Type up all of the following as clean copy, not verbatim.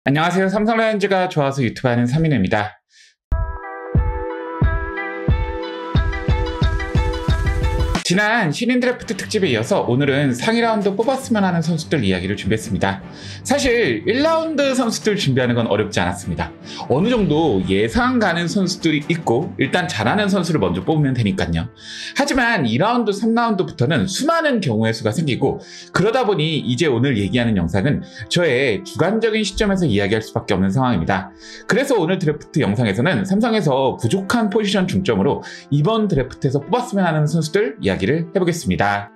안녕하세요. 삼성 라이온즈가 좋아서 유튜브 하는 삼인우입니다. 지난 신인 드래프트 특집에 이어서 오늘은 상위 라운드 뽑았으면 하는 선수들 이야기를 준비했습니다. 사실 1라운드 선수들 준비하는 건 어렵지 않았습니다. 어느 정도 예상 가는 선수들이 있고 일단 잘하는 선수를 먼저 뽑으면 되니까요. 하지만 2라운드, 3라운드부터는 수많은 경우의 수가 생기고 그러다 보니 이제 오늘 얘기하는 영상은 저의 주관적인 시점에서 이야기할 수밖에 없는 상황입니다. 그래서 오늘 드래프트 영상에서는 삼성에서 부족한 포지션 중점으로 이번 드래프트에서 뽑았으면 하는 선수들 이야기를 해보겠습니다.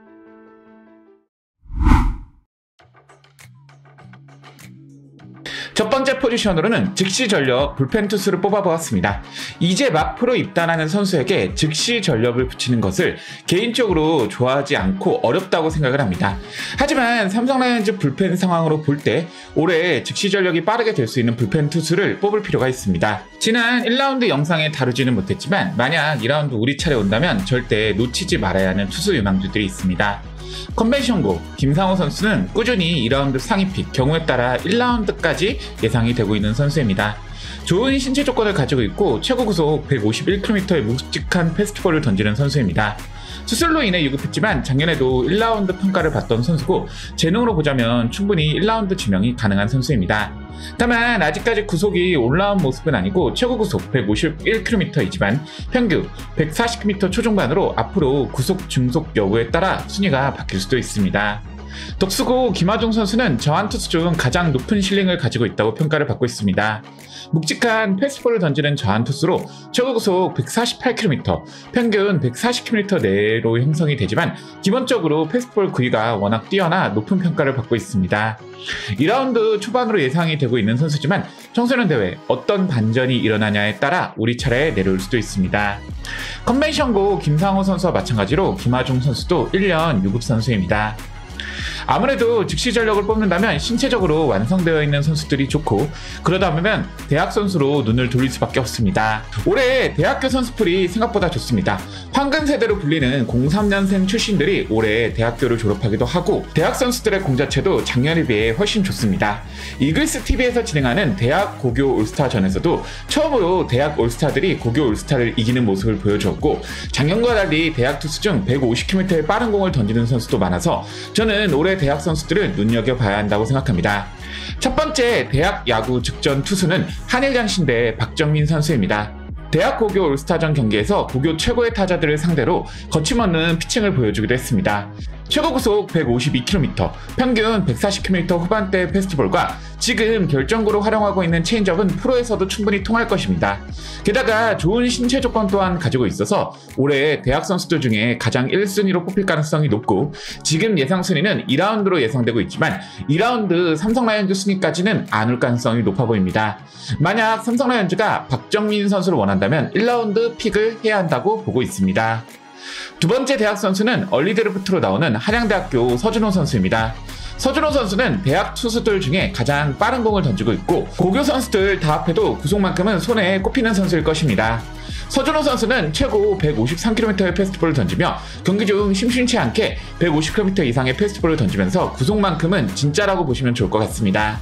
첫 번째 포지션으로는 즉시 전력 불펜 투수를 뽑아보았습니다. 이제 막 프로 입단하는 선수에게 즉시 전력을 붙이는 것을 개인적으로 좋아하지 않고 어렵다고 생각을 합니다. 하지만 삼성 라이온즈 불펜 상황으로 볼 때 올해 즉시 전력이 빠르게 될 수 있는 불펜 투수를 뽑을 필요가 있습니다. 지난 1라운드 영상에 다루지는 못했지만 만약 2라운드 우리 차례 온다면 절대 놓치지 말아야 하는 투수 유망주들이 있습니다. 컨벤션고 김상호 선수는 꾸준히 2라운드 상위 픽, 경우에 따라 1라운드까지 예상이 되고 있는 선수입니다. 좋은 신체 조건을 가지고 있고 최고 구속 151km의 묵직한 패스트볼을 던지는 선수입니다. 수술로 인해 유급했지만 작년에도 1라운드 평가를 받던 선수고 재능으로 보자면 충분히 1라운드 지명이 가능한 선수입니다. 다만 아직까지 구속이 올라온 모습은 아니고 최고 구속 151km이지만 평균 140km 초중반으로 앞으로 구속 중속 여부에 따라 순위가 바뀔 수도 있습니다. 덕수고 김하중 선수는 저한 투수 중 가장 높은 실링을 가지고 있다고 평가를 받고 있습니다. 묵직한 패스트볼을 던지는 저한 투수로 최고 구속 148km, 평균 140km 내로 형성이 되지만 기본적으로 패스트볼 구위가 워낙 뛰어나 높은 평가를 받고 있습니다. 2라운드 초반으로 예상이 되고 있는 선수지만 청소년 대회 어떤 반전이 일어나냐에 따라 우리 차례에 내려올 수도 있습니다. 컨벤션고 김상호 선수와 마찬가지로 김하중 선수도 1년 유급 선수입니다. 아무래도 즉시 전력을 뽑는다면 신체적으로 완성되어 있는 선수들이 좋고 그러다 보면 대학 선수로 눈을 돌릴 수밖에 없습니다. 올해 대학교 선수풀이 생각보다 좋습니다. 황금 세대로 불리는 03년생 출신들이 올해 대학교를 졸업하기도 하고 대학 선수들의 공자체도 작년에 비해 훨씬 좋습니다. 이글스TV에서 진행하는 대학 고교 올스타전에서도 처음으로 대학 올스타들이 고교 올스타를 이기는 모습을 보여주었고 작년과 달리 대학 투수 중 150km의 빠른 공을 던지는 선수도 많아서 저는 올해 대학 선수들을 눈여겨봐야 한다고 생각합니다. 첫 번째 대학 야구 직전 투수는 한일장신대 박정민 선수입니다. 대학 고교 올스타전 경기에서 고교 최고의 타자들을 상대로 거침없는 피칭을 보여주기도 했습니다. 최고 구속 152km, 평균 140km 후반대 패스트볼과 지금 결정구로 활용하고 있는 체인지업은 프로에서도 충분히 통할 것입니다. 게다가 좋은 신체 조건 또한 가지고 있어서 올해 대학 선수들 중에 가장 1순위로 뽑힐 가능성이 높고 지금 예상 순위는 2라운드로 예상되고 있지만 2라운드 삼성 라이온즈 순위까지는 안 올 가능성이 높아 보입니다. 만약 삼성 라이온즈가 박정민 선수를 원한다면 1라운드 픽을 해야 한다고 보고 있습니다. 두 번째 대학 선수는 얼리 드래프트로 나오는 한양대학교 서준호 선수입니다. 서준호 선수는 대학 투수들 중에 가장 빠른 공을 던지고 있고 고교 선수들 다 합해도 구속만큼은 손에 꼽히는 선수일 것입니다. 서준호 선수는 최고 153km의 패스트볼을 던지며 경기 중 심심치 않게 150km 이상의 패스트볼을 던지면서 구속만큼은 진짜라고 보시면 좋을 것 같습니다.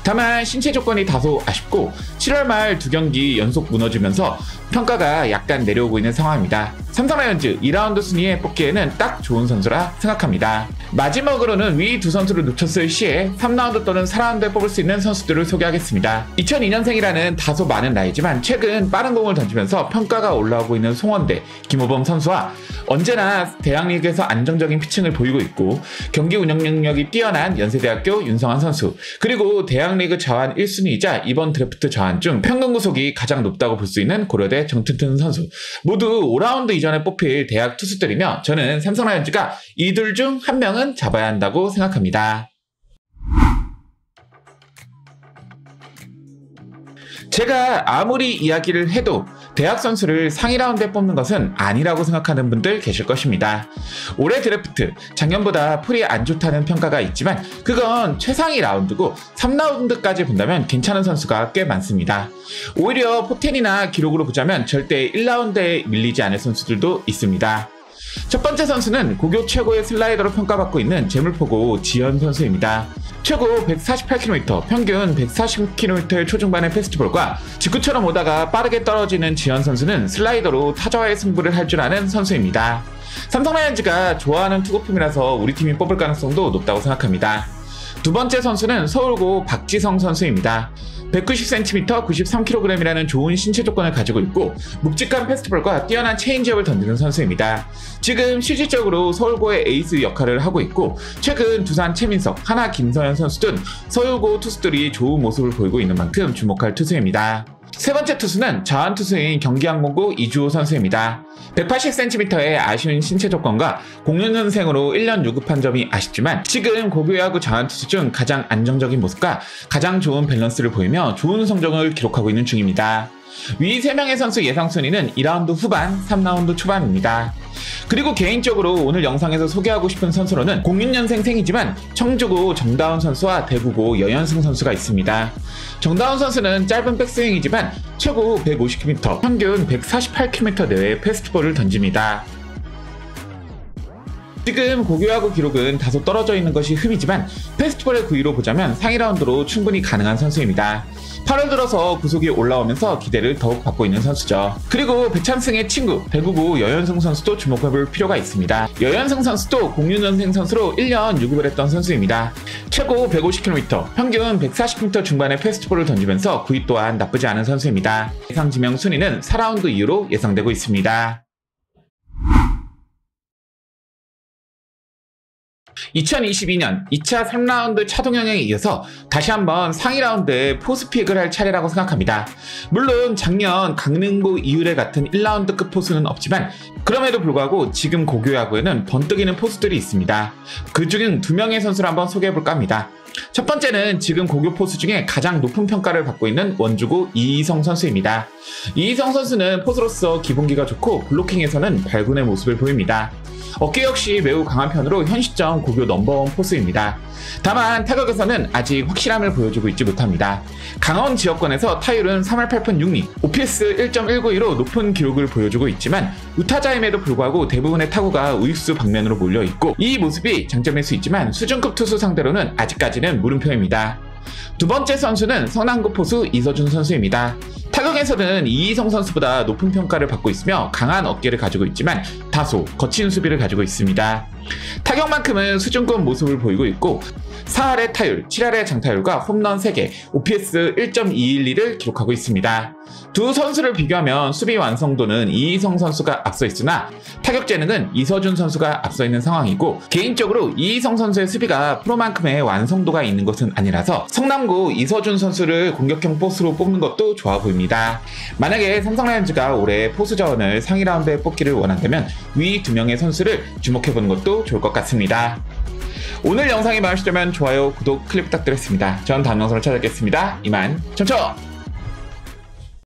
다만 신체 조건이 다소 아쉽고 7월 말 2경기 연속 무너지면서 평가가 약간 내려오고 있는 상황입니다. 삼성 라이온즈 2라운드 순위에 뽑기에는 딱 좋은 선수라 생각합니다. 마지막으로는 위 두 선수를 놓쳤을 시에 3라운드 또는 4라운드에 뽑을 수 있는 선수들을 소개하겠습니다. 2002년생이라는 다소 많은 나이지만 최근 빠른 공을 던지면서 평가가 올라오고 있는 송원대, 김호범 선수와 언제나 대학리그에서 안정적인 피칭을 보이고 있고 경기 운영 능력이 뛰어난 연세대학교 윤성환 선수, 그리고 대학리그 자완 1순위이자 이번 드래프트 자완 중 평균 구속이 가장 높다고 볼 수 있는 고려대 정튼튼 선수, 모두 5라운드 이전에 뽑힐 대학 투수들이며 저는 삼성 라이온즈가 이들 중 한 명은 잡아야 한다고 생각합니다. 제가 아무리 이야기를 해도 대학 선수를 상위 라운드에 뽑는 것은 아니라고 생각하는 분들 계실 것입니다. 올해 드래프트 작년보다 풀이 안 좋다는 평가가 있지만 그건 최상위 라운드고 3라운드까지 본다면 괜찮은 선수가 꽤 많습니다. 오히려 포텐이나 기록으로 보자면 절대 1라운드에 밀리지 않을 선수들도 있습니다. 첫 번째 선수는 고교 최고의 슬라이더로 평가받고 있는 재물포고 지현 선수입니다. 최고 148km, 평균 140km의 초중반의 패스트볼과 직구처럼 오다가 빠르게 떨어지는 지현 선수는 슬라이더로 타자와의 승부를 할 줄 아는 선수입니다. 삼성 라이온즈가 좋아하는 투구품이라서 우리 팀이 뽑을 가능성도 높다고 생각합니다. 두 번째 선수는 서울고 박지성 선수입니다. 190cm, 93kg이라는 좋은 신체 조건을 가지고 있고 묵직한 패스트볼과 뛰어난 체인지업을 던지는 선수입니다. 지금 실질적으로 서울고의 에이스 역할을 하고 있고 최근 두산 최민석, 하나 김서현 선수 등 서울고 투수들이 좋은 모습을 보이고 있는 만큼 주목할 투수입니다. 세 번째 투수는 자완투수인 경기항공고 이주호 선수입니다. 180cm의 아쉬운 신체 조건과 06년생으로 1년 유급한 점이 아쉽지만 지금 고교야구 자완투수 중 가장 안정적인 모습과 가장 좋은 밸런스를 보이며 좋은 성적을 기록하고 있는 중입니다. 위 3명의 선수 예상 순위는 2라운드 후반, 3라운드 초반입니다. 그리고 개인적으로 오늘 영상에서 소개하고 싶은 선수로는 06년생 생이지만 청주고 정다운 선수와 대구고 여현승 선수가 있습니다. 정다운 선수는 짧은 백스윙이지만 최고 150km, 평균 148km 내외의 패스트볼을 던집니다. 지금 고교야구 기록은 다소 떨어져 있는 것이 흠이지만 패스트볼의 구위로 보자면 상위 라운드로 충분히 가능한 선수입니다. 8월 들어서 구속이 올라오면서 기대를 더욱 받고 있는 선수죠. 그리고 배찬승의 친구 대구고 여현승 선수도 주목해볼 필요가 있습니다. 여현승 선수도 06년생 선수로 1년 유급을 했던 선수입니다. 최고 150km, 평균 140km 중반의 패스트볼을 던지면서 구위 또한 나쁘지 않은 선수입니다. 예상 지명 순위는 4라운드 이후로 예상되고 있습니다. 2022년 2차 3라운드 차동영에 이어서 다시 한번 상위 라운드에 포스픽을 할 차례라고 생각합니다. 물론 작년 강릉고 이유래 같은 1라운드급 포수는 없지만 그럼에도 불구하고 지금 고교야구에는 번뜩이는 포수들이 있습니다. 그중 2명의 선수를 한번 소개해볼까 합니다. 첫 번째는 지금 고교 포수 중에 가장 높은 평가를 받고 있는 원주고 이희성 선수입니다. 이희성 선수는 포수로서 기본기가 좋고 블로킹에서는 발군의 모습을 보입니다. 어깨 역시 매우 강한 편으로 현 시점 고교 넘버원 포수입니다. 다만 타격에서는 아직 확실함을 보여주고 있지 못합니다. 강원 지역권에서 타율은 3할 8푼 6리, OPS 1.192로 높은 기록을 보여주고 있지만 우타자임에도 불구하고 대부분의 타구가 우익수 방면으로 몰려있고 이 모습이 장점일 수 있지만 수준급 투수 상대로는 아직까지는 물음표입니다. 두 번째 선수는 성남고 포수 이서준 선수입니다. 타격에서는 이희성 선수보다 높은 평가를 받고 있으며 강한 어깨를 가지고 있지만 다소 거친 수비를 가지고 있습니다. 타격만큼은 수준급 모습을 보이고 있고 4할의 타율, 7할의 장타율과 홈런 3개, OPS 1.212를 기록하고 있습니다. 두 선수를 비교하면 수비 완성도는 이희성 선수가 앞서 있으나 타격 재능은 이서준 선수가 앞서 있는 상황이고 개인적으로 이희성 선수의 수비가 프로만큼의 완성도가 있는 것은 아니라서 성남고 이서준 선수를 공격형 포수로 뽑는 것도 좋아 보입니다. 만약에 삼성 라이온즈가 올해 포수 자원을 상위 라운드에 뽑기를 원한다면 위 2명의 선수를 주목해보는 것도 좋을 것 같습니다. 오늘 영상이 마음에 드시면 좋아요, 구독, 클릭 부탁드리겠습니다. 전 다음 영상으로 찾아뵙겠습니다. 이만, 청청!